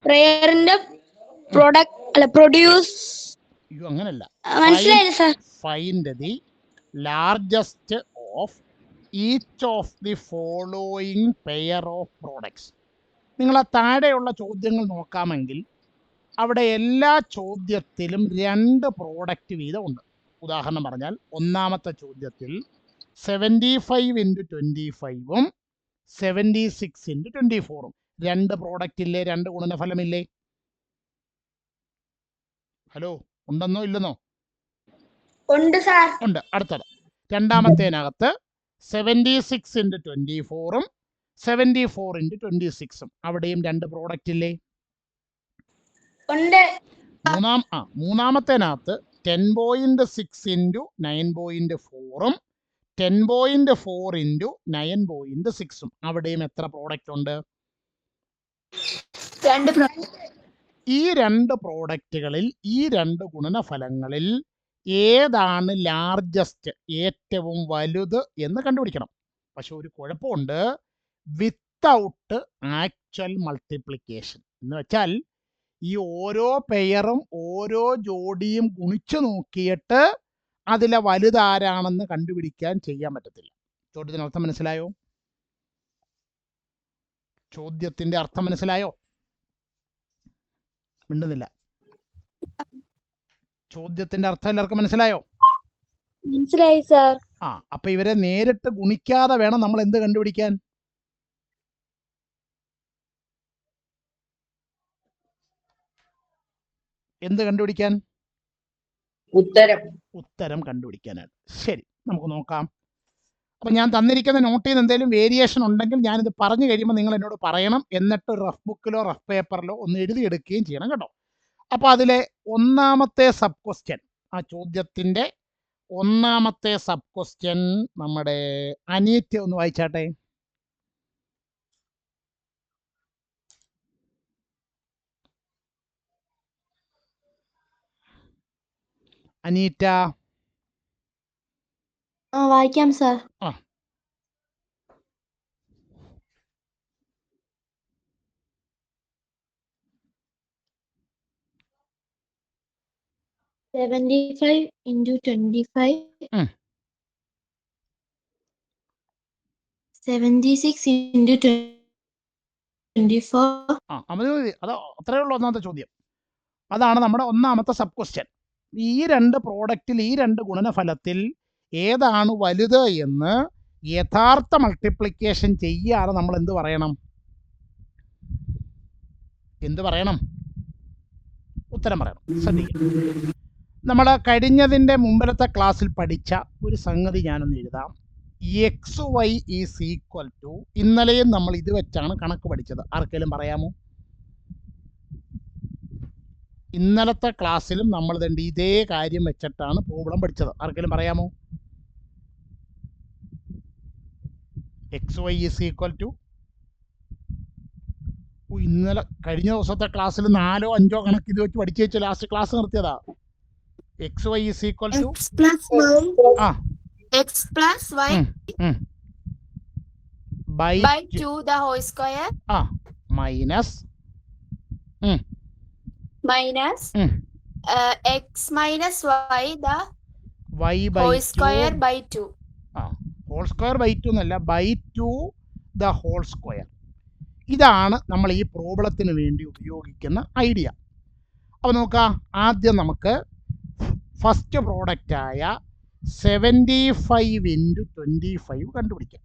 പെയറിന്റെ produce അങ്ങനല്ല. മനസ്സിലായില്ല sir. Find the largest of each of the following pair of products. നിങ്ങൾ ആ താഴെയുള്ള ചോദ്യങ്ങൾ നോക്കാമെങ്കിൽ അവിടെ എല്ലാ ചോദ്യത്തിലും 2 പ്രോഡക്റ്റ് വീതം ഉണ്ട്. ഉദാഹരണം പറഞ്ഞാൽ ഒന്നാമത്തെ ചോദ്യത്തിൽ 75 × 25 76 × 24 2 പ്രോഡക്റ്റ് ഇല്ലേ? 2 ഗുണനഫലമില്ലേ? ഹലോ, ഉണ്ടെന്നോ ഇല്ലെന്നോ? ഉണ്ട് സാർ. ഉണ്ട്. അടുത്തത് രണ്ടാമത്തേനകത്ത് 76 × 24 74 × 26 അവിടെയും 2 പ്രോഡക്റ്റ് ഇല്ലേ? ഉണ്ട്. മൂന്നാമത്തേനകത്ത് 10.6 × 9.4 10.4 × 9.6 അവിടെയും എത്ര പ്രോഡക്റ്റ് ഉണ്ട്? 2. ഈ 2 പ്രോഡക്റ്റുകളിൽ ഈ 2 ഗുണനഫലങ്ങളിൽ ഏതാണ് ലാർജസ്റ്റ്, ഏറ്റവും വലുത് എന്ന് കണ്ടുപിടിക്കണം. പക്ഷെ ഒരു കുഴപ്പമുണ്ട്, വിത്തൗട്ട് ആക്ച്വൽ മൾട്ടിപ്ലിക്കേഷൻ. എന്ന് വെച്ചാൽ ഈ ഓരോ പെയറും ഓരോ ജോഡിയും ഗുണിച്ചു നോക്കിയിട്ട് അതിലെ വലുതാരാണെന്ന് കണ്ടുപിടിക്കാൻ ചെയ്യാൻ പറ്റത്തില്ല. ചോദ്യത്തിന് അർത്ഥം മനസ്സിലായോ? ചോദ്യത്തിന്റെ അർത്ഥം മനസ്സിലായോ? മിണ്ടുന്നില്ല. ചോദ്യത്തിന്റെ അർത്ഥം എല്ലാവർക്കും മനസ്സിലായോ? മനസ്സിലായി സാർ. അപ്പൊ ഇവരെ നേരിട്ട് ഗുണിക്കാതെ വേണം നമ്മൾ എന്ത് കണ്ടുപിടിക്കാൻ? എന്ത് കണ്ടുപിടിക്കാൻ? ഉത്തരം കണ്ടുപിടിക്കാനാണ്. ശരി, നമുക്ക് നോക്കാം. അപ്പം ഞാൻ തന്നിരിക്കുന്ന നോട്ടിൽ നിന്ന് എന്തെങ്കിലും വേരിയേഷൻ ഉണ്ടെങ്കിൽ ഞാനിത് പറഞ്ഞു കഴിയുമ്പോൾ നിങ്ങൾ എന്നോട് പറയണം. എന്നിട്ട് റഫ് ബുക്കിലോ റഫ് പേപ്പറിലോ ഒന്ന് എഴുതിയെടുക്കുകയും ചെയ്യണം കേട്ടോ. അപ്പോൾ അതിലെ ഒന്നാമത്തെ സബ് ക്വസ്റ്റ്യൻ, ആ ചോദ്യത്തിൻ്റെ ഒന്നാമത്തെ സബ് ക്വസ്റ്റ്യൻ നമ്മുടെ അനീറ്റ ഒന്ന് വായിച്ചാട്ടെ. അനീറ്റ. വായിക്കാം സാർ. 75 × 25 76 × 24. അത് അത്രയേ ഉള്ളൂ ഒന്നാമത്തെ ചോദ്യം. അതാണ് നമ്മുടെ ഒന്നാമത്തെ സബ് ക്വസ്റ്റ്യൻ. ഈ 2 പ്രോഡക്റ്റിൽ ഈ 2 ഗുണനഫലത്തിൽ ഏതാണ് വലുത് എന്ന് യഥാർത്ഥ മൾട്ടിപ്ലിക്കേഷൻ ചെയ്യാതെ നമ്മൾ എന്ത് പറയണം? ഉത്തരം പറയണം. ശ്രദ്ധിക്കുക, നമ്മൾ കഴിഞ്ഞതിൻ്റെ മുമ്പിലത്തെ ക്ലാസ്സിൽ പഠിച്ച ഒരു സംഗതി ഞാനൊന്ന് എഴുതാം. XY = ഇന്നലെയും നമ്മൾ ഇത് വെച്ചാണ് കണക്ക് പഠിച്ചത്. ആർക്കെങ്കിലും പറയാമോ? ഇന്നലത്തെ ക്ലാസ്സിലും നമ്മൾ ഇതേ കാര്യം വെച്ചിട്ടാണ് പ്രോബ്ലം പഠിച്ചത്. ആർക്കെങ്കിലും പറയാമോ? XY = ഇന്നലെ കഴിഞ്ഞ ദിവസത്തെ ക്ലാസ്സിൽ 4 or 5 കണക്ക് ഇത് വെച്ച് പഠിച്ചു വെച്ച് last class നിർത്തിയതാ. XY = x plus y by 2 the whole square minus x minus y the y by whole square by 2. whole square by 2 എന്നല്ല, by 2 the whole square. ഇതാണ് നമ്മൾ ഈ പ്രോബ്ലത്തിന് വേണ്ടി ഉപയോഗിക്കുന്ന ഐഡിയ. അപ്പോൾ നോക്കാം, ആദ്യം നമുക്ക് ഫസ്റ്റ് പ്രോഡക്റ്റായ 75 × 25 കണ്ടുപിടിക്കാം.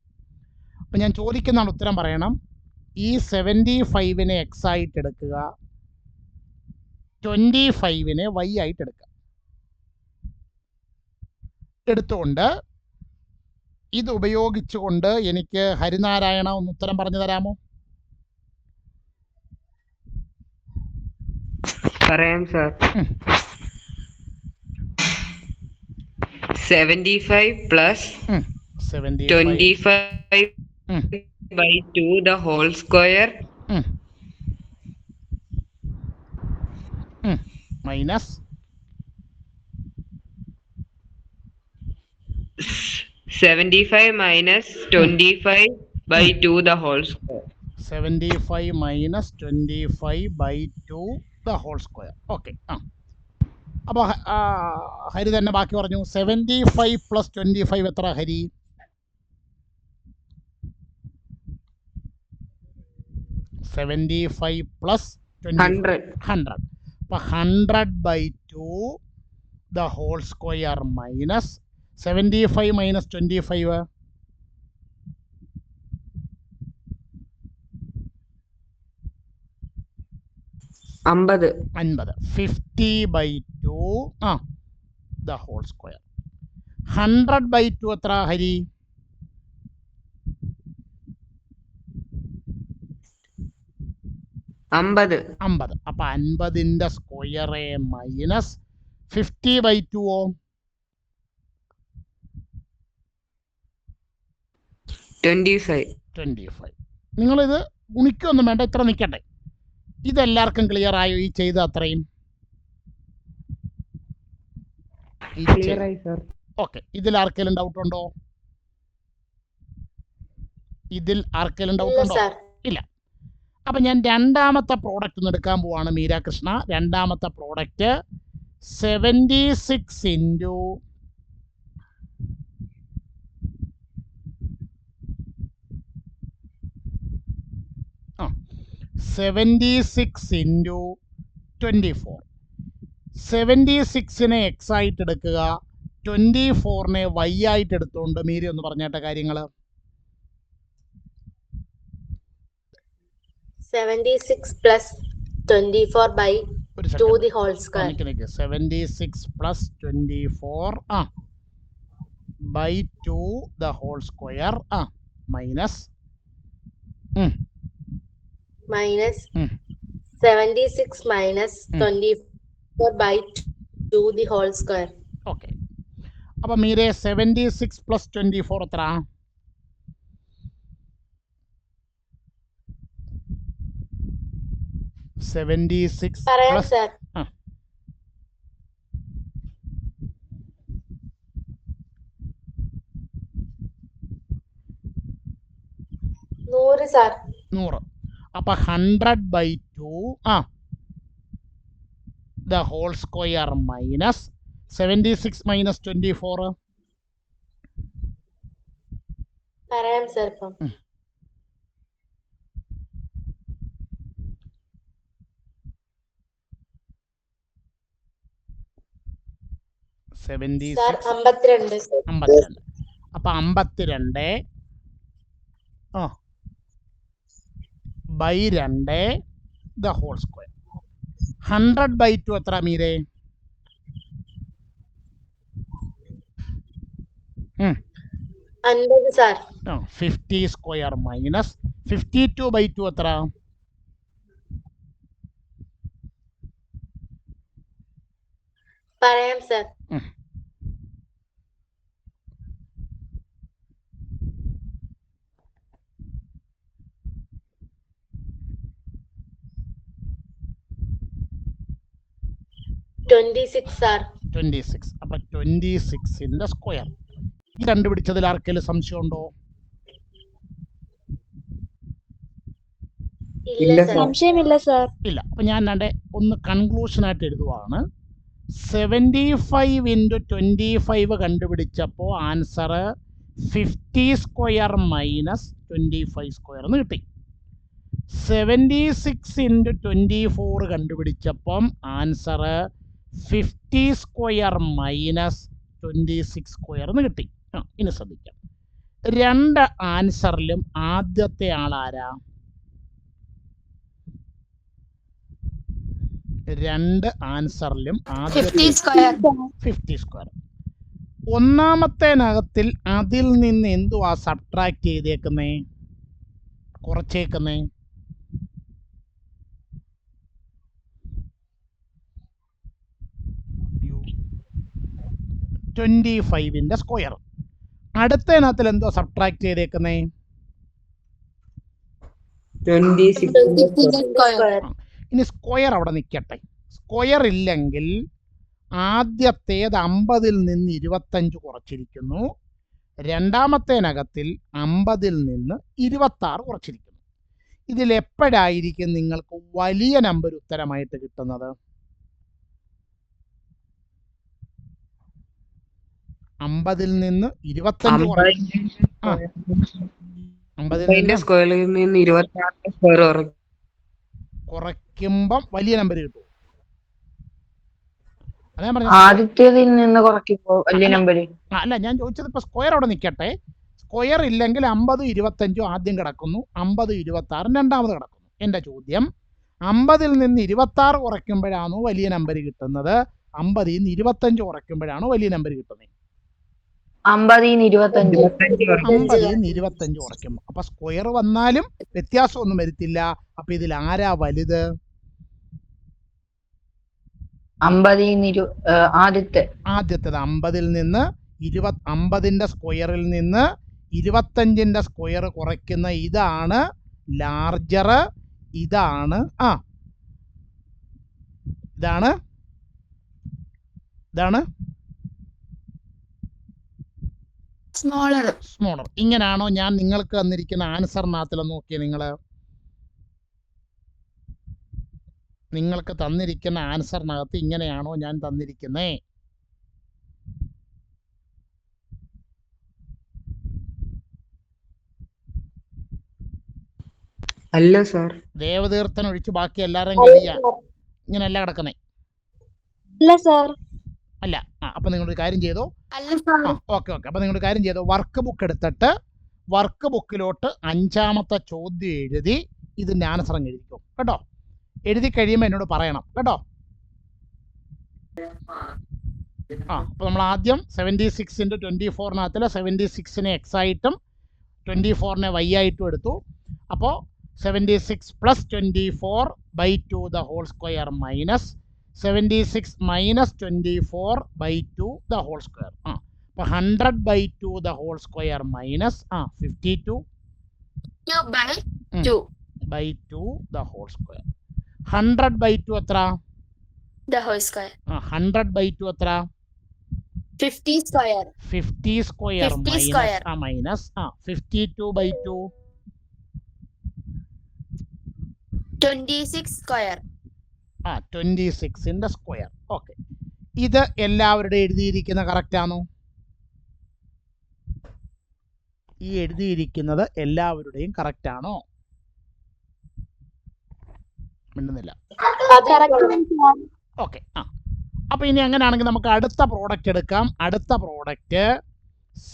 അപ്പം ഞാൻ ചോദിക്കുന്നതാണ് ഉത്തരം പറയണം. ഈ 75നെ x ആയിട്ട് എടുക്കുക, 25നെ y ആയിട്ട് എടുക്കുക. എടുത്തുകൊണ്ട് ഇത് ഉപയോഗിച്ചുകൊണ്ട് എനിക്ക് ഹരിനാരായണ ഒന്ന് ഉത്തരം പറഞ്ഞു തരാമോ? പറയാം sir. 75 plus 25 by 2 the whole square minus 75 minus 25 by 2 the whole square. 75 minus 25 by 2 the whole square. Okay. അപ്പോൾ ഹരി തന്നെ ബാക്കി പറഞ്ഞു. 75 plus 25 എത്ര ഹരി? 75 plus 100. 100. അപ്പോൾ 100 by 2 the whole square minus 75 minus 25 50. 50 by 2 the whole square. 100 by 2 എത്ര ഹരി? 50. 50. അപ്പോൾ 50ന്റെ square minus 50 by 2 25. നിങ്ങളിത് ഗുണിക്കൊന്നും വേണ്ട, ഇത്ര നിൽക്കട്ടെ. ഇതെല്ലാവർക്കും ക്ലിയർ ആയോ? ഈ ചെയ്ത അത്രയും Clear ആയി സർ. ഓക്കെ. ഇതിൽ ആർക്കെങ്കിലും ഡൗട്ട് ഉണ്ടോ? ഇല്ല. അപ്പം ഞാൻ രണ്ടാമത്തെ പ്രോഡക്റ്റ് ഒന്ന് എടുക്കാൻ പോവാണ് മീരാകൃഷ്ണ. രണ്ടാമത്തെ പ്രോഡക്റ്റ് 76 ഇൻറ്റു 24. 76നെ എക്സ് ആയിട്ട് എടുക്കുക, 24നെ വൈ ആയിട്ട് എടുത്തുകൊണ്ട് മീരി ഒന്ന് പറഞ്ഞേട്ട കാര്യങ്ങൾ. 76 plus 24 by 2 the whole square. 76 plus 24 by 2 the whole square minus Minus 76 minus 24 by 2 the whole square. Okay. അപ്പം മീരെ 76 plus 24 എത്ര? 76 പറയാം plus സർ. 100 സർ. 100. അപ്പം 100 by 2 the whole square minus 76 minus 24 പറയാം സർ. ഇപ്പം 76 സർ 52. 52. അപ്പം 52 by 2 the whole square. 100 by 2 എത്ര മീരെ? 50 sir. 50 square minus 52 by 2 എത്ര? പറയാം സർ. 26 സർ. 26. അപ്പം 26ന്റെ സ്ക്വയർ. ഈ കണ്ടുപിടിച്ചതിൽ ആർക്കെങ്കിലും സംശയമുണ്ടോ? ഇല്ല സർ. സംശയമില്ല സർ. ഇല്ല. അപ്പം ഞാൻ ഒന്ന് കൺക്ലൂഷനായിട്ട് എഴുതുവാണ്. 75 ഇൻറ്റു 25 കണ്ടുപിടിച്ചപ്പോൾ ആൻസർ 50 സ്ക്വയർ മൈനസ് 25 സ്ക്വയർ എന്ന് കിട്ടി. 76 ഇൻറ്റു 24 കണ്ടുപിടിച്ചപ്പം ആൻസർ 50 സ്ക്വയർ മൈനസ് 26 സ്ക്വയർ എന്ന് കിട്ടി. ഇനി ശ്രദ്ധിക്കാം. രണ്ട് ആൻസറിലും ആദ്യത്തെ ആളാരാ? രണ്ട് ആൻസറിലും 50 സ്ക്വയർ. 50 സ്ക്വയർ. ഒന്നാമത്തേനകത്തിൽ അതിൽ നിന്ന് എന്തുവാ സബ്ട്രാക്ട് ചെയ്തേക്കുന്നേ, കുറച്ചേക്കുന്നേ? 25ന്റെ സ്ക്വയർ. അടുത്തതിനകത്തിൽ എന്തോ സബ്ട്രാക്ട് ചെയ്തേക്കുന്നേ? 26. സ്ക്വയർ. ഇനി സ്ക്വയർ അവിടെ നിൽക്കട്ടെ. സ്ക്വയർ ഇല്ലെങ്കിൽ ആദ്യത്തേത് 50ൽ നിന്ന് 25 കുറച്ചിരിക്കുന്നു, രണ്ടാമത്തേനകത്തിൽ 50ൽ നിന്ന് 26 കുറച്ചിരിക്കുന്നു. ഇതിൽ എപ്പോഴായിരിക്കും നിങ്ങൾക്ക് വലിയ നമ്പർ ഉത്തരമായിട്ട് കിട്ടുന്നത്? 50-ൽ നിന്ന് 25 സ്ക്വയറിൽ നിന്ന് 26 സ്ക്വയർ കുറയ്ക്കുമ്പം വലിയ നമ്പർ കിട്ടും. അതാ ഞാൻ പറഞ്ഞത്. ആദ്യത്തേതിൽ നിന്ന് കുറയ്ക്കുമ്പോൾ വലിയ നമ്പർ. അല്ല, ഞാൻ ചോദിച്ചത് ഇപ്പൊ സ്ക്വയർ അവിടെ നിൽക്കട്ടെ. സ്ക്വയർ ഇല്ലെങ്കിൽ 50 25 ആദ്യം കിടക്കുന്നു, 50 26 രണ്ടാമത് കിടക്കുന്നു. എൻ്റെ ചോദ്യം, 50-ൽ നിന്ന് 26 കുറയ്ക്കുമ്പോഴാണോ വലിയ നമ്പർ കിട്ടുന്നത്, 50-ൽ നിന്ന് 25 കുറയ്ക്കുമ്പോഴാണോ വലിയ നമ്പർ കിട്ടുന്നത്? 50-ൽ നിന്ന് 25. 50-ൽ നിന്ന് 25 കുറയ്ക്കും. അപ്പൊ സ്ക്വയർ വന്നാലും വ്യത്യാസമൊന്നും വരത്തില്ല. അപ്പൊ ഇതിൽ ആരാ വലുത്? 50-ൽ നിന്ന് ആദ്യത്തേത് 50-ൽ നിന്ന് 50-ന്റെ സ്ക്വയറിൽ നിന്ന് 25-ന്റെ സ്ക്വയർ കുറയ്ക്കുന്ന ഇതാണ് ലാർജർ, ഇതാണ് സ്മോളർ. ഇങ്ങനാണോ ഞാൻ നിങ്ങൾക്ക് തന്നിരിക്കുന്ന ആൻസറിനകത്തിലൊന്ന് നോക്കിയേ. നിങ്ങൾക്ക് തന്നിരിക്കുന്ന ആൻസറിനകത്ത് ഇങ്ങനെയാണോ ഞാൻ തന്നിരിക്കുന്നേ? അല്ല സാർ. ദേവതീർത്ഥൻ ഒഴിച്ച് ബാക്കി എല്ലാവരും കഴിയാ ഇങ്ങനെയല്ല കിടക്കുന്നേ. അല്ല. അപ്പൊ നിങ്ങളൊരു കാര്യം ചെയ്തോ. ഓക്കെ. അപ്പൊ നിങ്ങളൊരു കാര്യം ചെയ്തോ, വർക്ക് ബുക്ക് എടുത്തിട്ട് വർക്ക് ബുക്കിലോട്ട് 5ാമത്തെ ചോദ്യം എഴുതി ഇതിന്റെ ആൻസർ അങ്ങ് എഴുതിക്കോ കേട്ടോ. എഴുതി കഴിയുമ്പോൾ എന്നോട് പറയണം കേട്ടോ. അപ്പൊ നമ്മൾ ആദ്യം 76 × 24-നകത്തില് 76-നെ എക്സ് ആയിട്ടും 24-നെ വൈ ആയിട്ടും എടുത്തു. അപ്പോൾ 76 + 24/2 the whole square minus 76 - 24/2 the whole square. അപ്പോൾ 100/2 the whole square minus 52 by 2 the whole square. 100/2 എത്ര? The whole square. 100/2 എത്ര? 50 square. 50 square minus 52/2 26 square. 26-ന്റെ square. Okay. ഇത് എല്ലാവരുടെയും എഴുതിയിരിക്കുന്ന കറക്റ്റ് ആണോ? ഈ എഴുതിയിരിക്കുന്നത് എല്ലാവരുടെയും കറക്റ്റ് ആണോ? മിണ്ടുന്നില്ല. ഓക്കെ. അപ്പൊ ഇനി അങ്ങനെയാണെങ്കിൽ നമുക്ക് അടുത്ത പ്രോഡക്റ്റ് എടുക്കാം. അടുത്ത പ്രോഡക്റ്റ്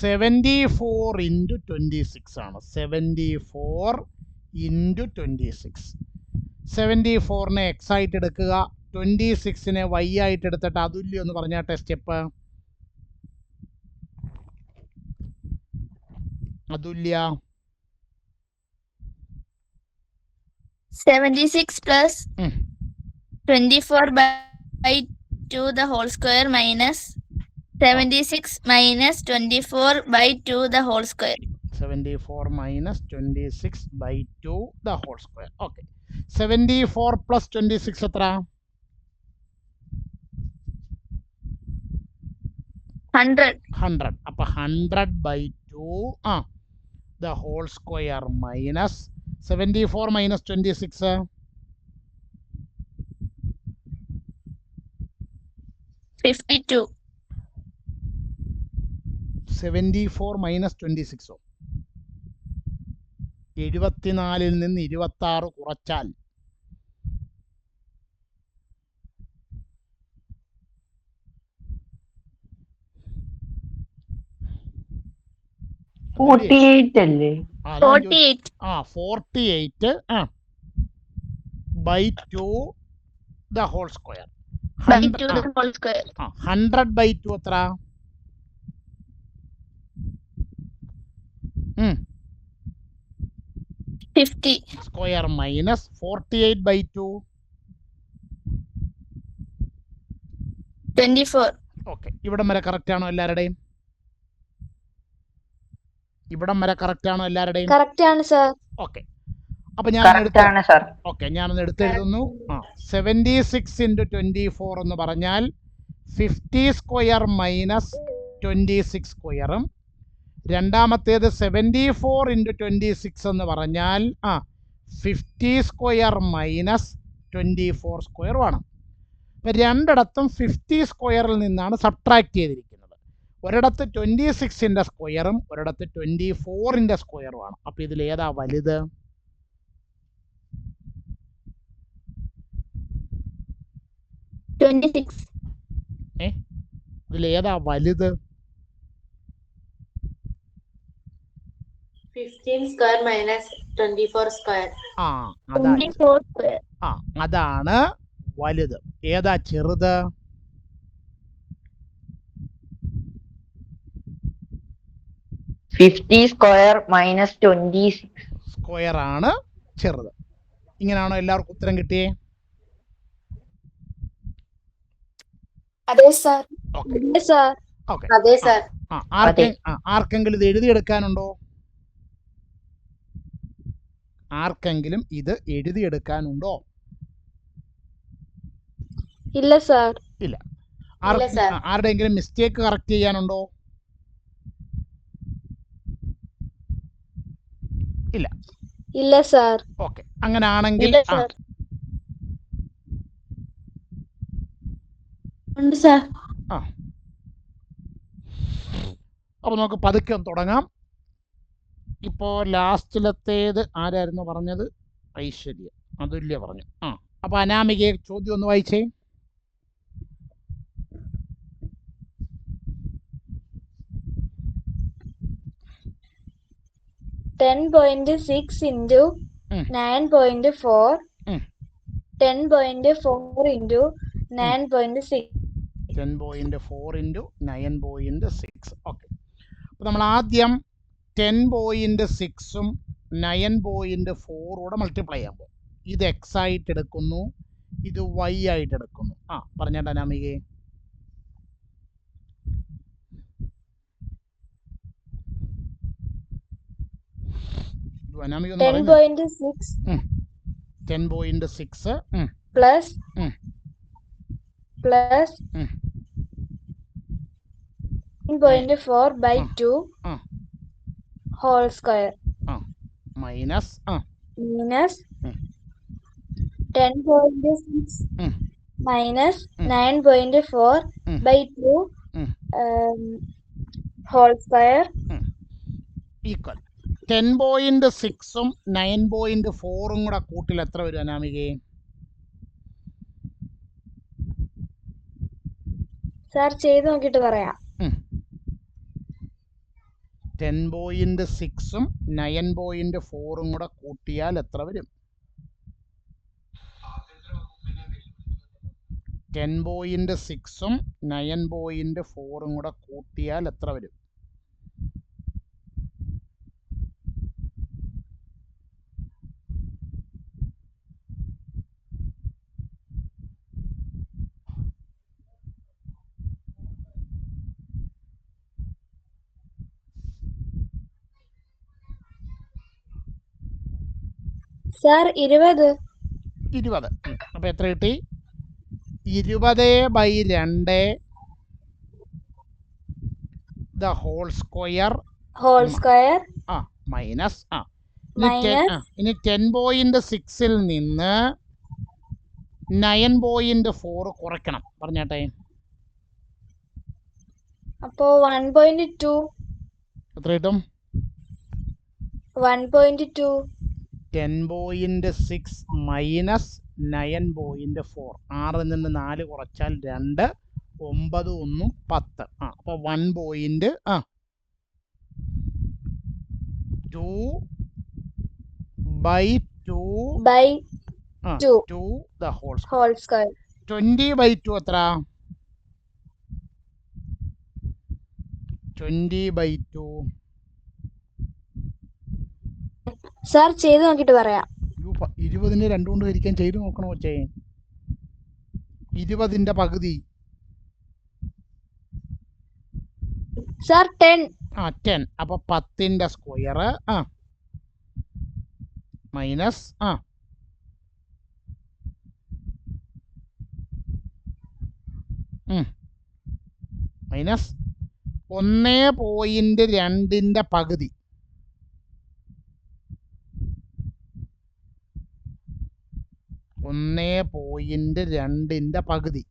74 × 26 ആണ്. 74 × 26. 74-നെ എക്സ് ആയിട്ട് എടുക്കുക, 26-നെ വൈ ആയിട്ട് എടുത്തിട്ട് അതുല്യം എന്ന് പറഞ്ഞാട്ടെ step. Athulya. 76 plus 24/2 the whole square minus 76 minus 24/2 the whole square. 74 minus 26/2 the whole square. Okay. 74 plus 26 എത്ര? 100. അപ്പൊ 100/2 the whole square minus 74 minus 26 52. 74 minus 26 74-ൽ നിന്ന് 26 കുറച്ചാൽ അല്ലേ? 48 by 2 the whole square. 2 the whole square. 100/2 എത്ര? 50. Square minus 48/2 24. ഓക്കെ. ഇവിടം വരെ correct ആണോ എല്ലാവരുടെയും? കറക്റ്റ് ആണ് സർ. ഓക്കെ. അപ്പൊ ഞാൻ ഞാനൊന്ന് എടുത്തെഴുതുന്നു. 76 × 24 എന്ന് പറഞ്ഞാൽ 50 സ്ക്വയർ മൈനസ് 26 സ്ക്വയറും, രണ്ടാമത്തേത് 74 × 26 എന്ന് പറഞ്ഞാൽ 50 സ്ക്വയർ മൈനസ് 24 സ്ക്വയർ വേണം. അപ്പം രണ്ടിടത്തും 50 സ്ക്വയറിൽ നിന്നാണ് സബ്ട്രാക്ട് ചെയ്തിരിക്കുന്നത്. ഒരിടത്ത് 26ൻ്റെ സ്ക്വയറും ഒരിടത്ത് 24ൻ്റെ സ്ക്വയറുമാണ്. അപ്പം ഇതിലേതാ വലുത്? ഇതിലേതാ വലുത്? 15 square minus 24 square. അതാണ് വലുത്. ഏതാ ചെറുത്? സ്ക്വയർ മൈനസ് 26 സ്ക്വയർ ആണ് ചെറുത്. ഇങ്ങനെയാണോ എല്ലാവർക്കും ഉത്തരം കിട്ടിയേ? അതെ സാർ. ഓക്കെ. അതെ സർ. ആർക്കെങ്കിലും ഇത് എഴുതിയെടുക്കാനുണ്ടോ? ആർക്കെങ്കിലും ഇത് എഴുതിയെടുക്കാനുണ്ടോ? ഇല്ല സാർ. ഇല്ല. ഇല്ല സർ. ആരുടെയെങ്കിലും മിസ്റ്റേക്ക് കറക്റ്റ് ചെയ്യാനുണ്ടോ? ഇല്ല. ഇല്ല സാർ. ഓക്കെ. അങ്ങനാണെങ്കിൽ ഉണ്ട് സാർ. അപ്പോൾ നമുക്ക് പതുക്കെ ഒന്ന് തുടങ്ങാം. ഇപ്പോൾ ലാസ്റ്റിലത്തേത് ആരായിരുന്നു പറഞ്ഞത്? ഐശ്വര്യ, അതുല്യ പറഞ്ഞു. അപ്പോൾ അനാമികയെ ചോദ്യം ഒന്ന് വായിച്ചേ. 10.6 into 9.4. 10.4 into 9.6. 10.4 into 9.6. ഓക്കെ. അപ്പോൾ നമ്മൾ ആദ്യം 10.6ഉം 9.4 മൾട്ടിപ്ലൈ ചെയ്യാൻ പോകും. ഇത് എക്സ് ആയിട്ട് എടുക്കുന്നു, ഇത് വൈ ആയിട്ട് എടുക്കുന്നു. പറഞ്ഞേട്ടാ അനാമികയെ. 10.6 plus 9.4 by 2 whole square minus 10.6 minus 9.4 by 2 whole square equal 10.6ഉം 9.4ഉം കൂടെ കൂട്ടിൽ എത്ര വരും അനാമികയെ? സാർ ചെയ്ത് നോക്കിയിട്ട് പറയാം. 10.6ഉം 9.4ഉം കൂടെ കൂട്ടിയാൽ എത്ര വരും? 10.6ഉം 9.4ഉം കൂടെ കൂട്ടിയാൽ എത്ര വരും? സാർ 20. അപ്പൊ എത്ര കിട്ടി? 20/2 the whole square മൈനസ് ഇനി 10.6ൽ നിന്ന് 9.4 കുറയ്ക്കണം. പറഞ്ഞാട്ടെ. അപ്പോ 1.2. എത്ര കിട്ടും? 1.2. 10.6 മൈനസ് 9.4. 6ൽ നിന്ന് 4 കുറച്ചാൽ 2, 9 1 10. അപ്പോൾ 1.2 by 2 the whole square. 20/2 എത്ര? 20/2 സാർ ചെയ്ത് നോക്കിയിട്ട് പറയാം. 20നെ 2 കൊണ്ട് ഹരിക്കാൻ ചെയ്ത് നോക്കണോ കൊച്ചേ? 20ന്റെ പകുതി സാർ 10. 10. അപ്പൊ 10ന്റെ സ്ക്വയർ മൈനസ് മൈനസ് 1.2ന്റെ പകുതി 1.2ന്റെ പകുതി.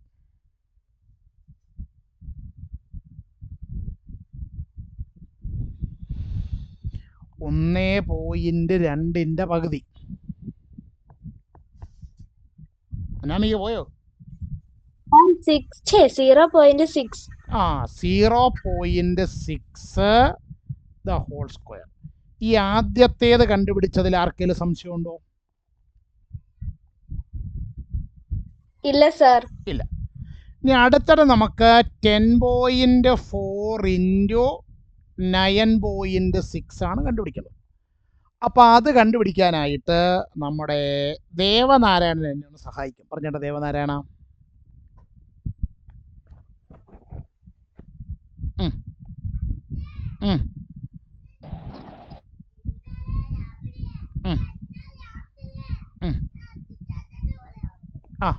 അനാമിക പോയോ? 0.6. ആ 0.6 ദ ഹോൾ സ്ക്വയർ. ഈ ആദ്യത്തേത് കണ്ടുപിടിച്ചതിൽ ആർക്കെങ്കിലും സംശയമുണ്ടോ? ഇല്ല സർ. ഇല്ല. ഇനി അടുത്തത് നമുക്ക് 10.4 ഇൻറ്റു 9.6 ആണ് കണ്ടുപിടിക്കുന്നത്. അപ്പോൾ അത് കണ്ടുപിടിക്കാനായിട്ട് നമ്മുടെ ദേവനാരായണൻ എന്നെ ഒന്ന് സഹായിക്കും. പറഞ്ഞേട്ടാ ദേവനാരായണ.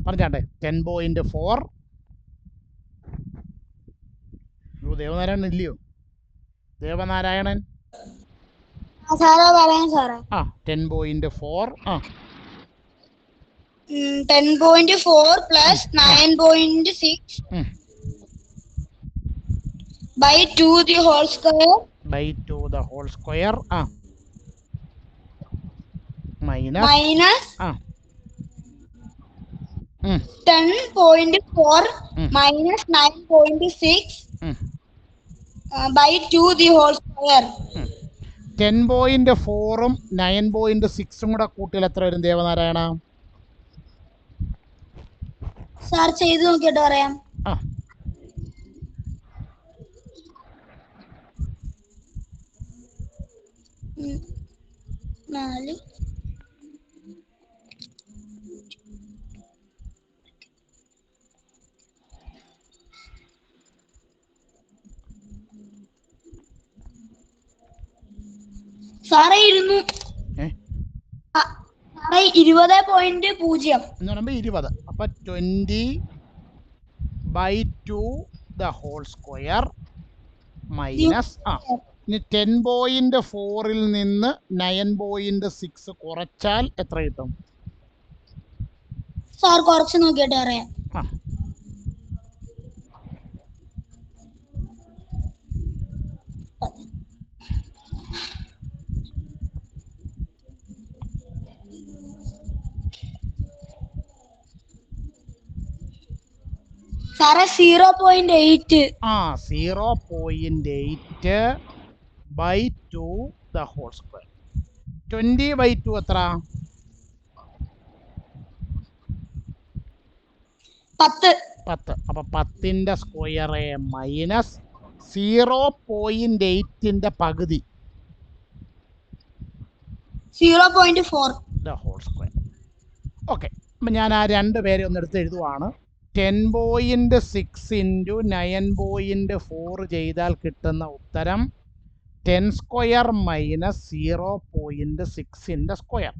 പറഞ്ഞാട്ടെ 10.4. ദേവനാരായണൻ ഇല്ലയോ? Devanarayanan 10.4. 10.4 plus 9.6 by 2 the whole square. By 2 the whole square. Minus 10.4 minus 9.6 by 2 the whole square. 10.4 9.6 കൂടെ കൂട്ടിയാൽ എത്ര വരും ദേവനാരായണ? സാർ ചെയ്തു നോക്കിയിട്ട് പറയാം. നാല് സാറേ 20.0 എന്ന് പറയുമ്പോൾ 20. അപ്പൊ 20/2 ദ ഹോൾ സ്ക്വയർ മൈനസ് ഇനി 10.4 നിന്ന് 9.6 കുറച്ചാൽ എത്ര കിട്ടും? സാർ കുറച്ച് നോക്കിയിട്ട് പറയാം. സാറേ 0.8. 0.8/2 ദ ഹോൾ സ്ക്വയർ. 20/2 എത്ര? 10. അപ്പൊ 10ന്റെ സ്ക്വയർ മൈനസ് 0.8ന്റെ പകുതി 0.4 ദ ഹോൾ സ്ക്വയർ. ഓക്കെ. അപ്പം ഞാൻ ആ രണ്ട് പേരെ ഒന്ന് എടുത്ത് എഴുതുവാണ്. 10.6 ഇൻറ്റു 9.4 ചെയ്താൽ കിട്ടുന്ന ഉത്തരം 10 സ്ക്വയർ മൈനസ് 0.6ന്റെ സ്ക്വയർ.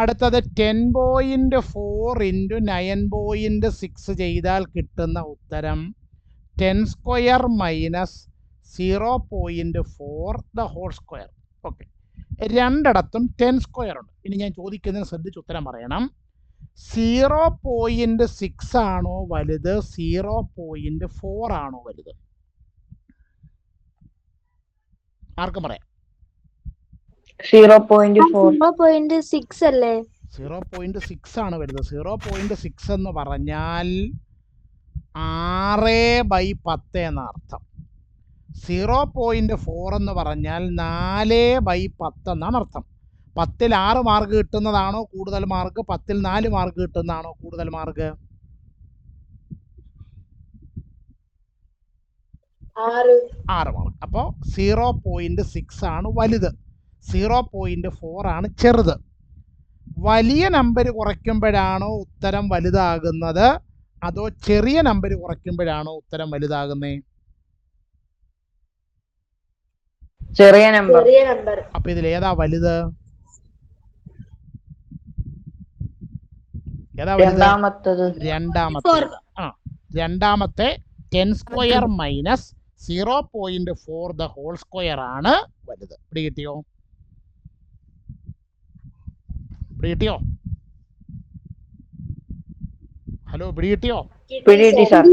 അടുത്തത് 10.4 ഇൻറ്റു 9.6 ചെയ്താൽ കിട്ടുന്ന ഉത്തരം 10 square minus 0.4 the whole square. Okay. രണ്ടിടത്തും 10 സ്ക്വയർ ഉണ്ട്. ഇനി ഞാൻ ചോദിക്കുന്നതിന് ശ്രദ്ധിച്ച് ഉത്തരം പറയണം. 0.6 ആണോ വലുത്, 0.4 ആണോ വലുത്? ആർക്കും പറയാം. 0.6 അല്ലേ? 0.6 ആണ് വലുത്. 0.6 എന്ന് പറഞ്ഞാൽ 6/10 എന്ന അർത്ഥം. 0.4 എന്ന് പറഞ്ഞാൽ 4/10 എന്നാണ് അർത്ഥം. 10ൽ 6 മാർക്ക് കിട്ടുന്നതാണോ കൂടുതൽ മാർക്ക്, 10ൽ 4 മാർക്ക് കിട്ടുന്നതാണോ കൂടുതൽ മാർക്ക്? 6 മാർക്ക്. അപ്പോൾ 0.6 ആണ് വലുത്, 0.4 ആണ് ചെറുത്. വലിയ നമ്പർ കുറയ്ക്കുമ്പോഴാണോ ഉത്തരം വലുതാകുന്നത്, അതോ ചെറിയ നമ്പർ കുറയ്ക്കുമ്പോഴാണോ ഉത്തരം വലുതാകുന്നത്? ചെറിയ നമ്പർ. അപ്പൊ ഇതിൽ ഏതാ വലുത്? രണ്ടാമത്തെ 10 square minus 0.4 the whole square ആണ് വലുത്. പിടികിട്ടിയോ? ഹലോ പിടികിട്ടിയോ? പിടികിട്ടി സാർ.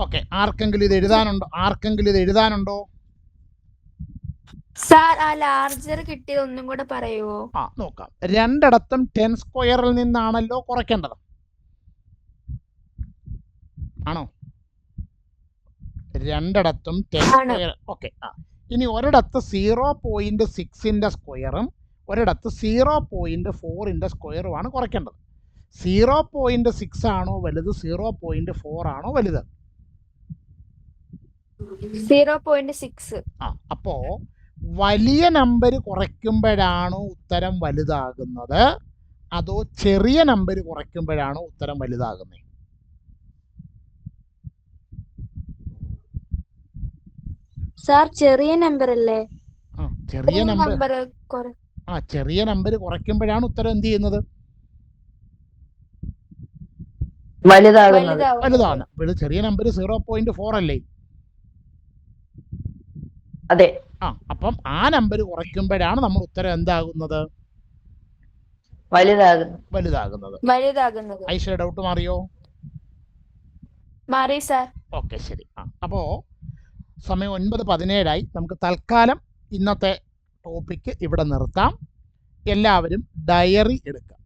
ഓക്കെ, ആർക്കെങ്കിലും ഇത് എഴുതാനുണ്ടോ? സാർ ആ ലാർജർ കിട്ടിയത് ഒന്നും കൂടെ പറയുവോ? ആ നോക്കാം. രണ്ടിടത്തും 10 സ്ക്വയറിൽ നിന്നാണല്ലോ കുറയ്ക്കേണ്ടത്, ആണോ? രണ്ടിടത്തും 10 ആണ്. സ്ക്വയർ. ഓക്കെ. ഇനി ഒരിടത്ത് 0.6ന്റെ സ്ക്വയറും ഒരിടത്ത് 0.4ന്റെ സ്ക്വയറുമാണ് കുറയ്ക്കേണ്ടത്. 0.6 ആണോ വലുത്, 0.4 ആണോ വലുത്? 0.6. അപ്പോ വലിയ നമ്പർ കുറയ്ക്കുമ്പോഴാണോ ഉത്തരം വലുതാകുന്നത്, അതോ ചെറിയ നമ്പർ കുറയ്ക്കുമ്പോഴാണോ ഉത്തരം വലുതാകുന്നത്? സാർ ചെറിയ നമ്പർ അല്ലേ? ചെറിയ നമ്പർ. നമ്പർ ചെറിയ നമ്പർ കുറയ്ക്കുമ്പോഴാണ് ഉത്തരം എന്ത് ചെയ്യുന്നത്? വലുതാണ്. ചെറിയ നമ്പർ 0.4 അല്ലേ? അതെ. അപ്പം ആ നമ്പർ കുറയ്ക്കുമ്പോഴാണ് നമ്മൾ ഉത്തരം എന്താകുന്നത്? വലുതാകുന്നത്. ഐഷ ഡൗട്ട് മാറിയോ? മാറി സാർ. ഓക്കെ, ശരി. അപ്പോൾ സമയം 9:17 നമുക്ക് തൽക്കാലം ഇന്നത്തെ ടോപ്പിക്ക് ഇവിടെ നിർത്താം. എല്ലാവരും ഡയറി എടുക്കുക.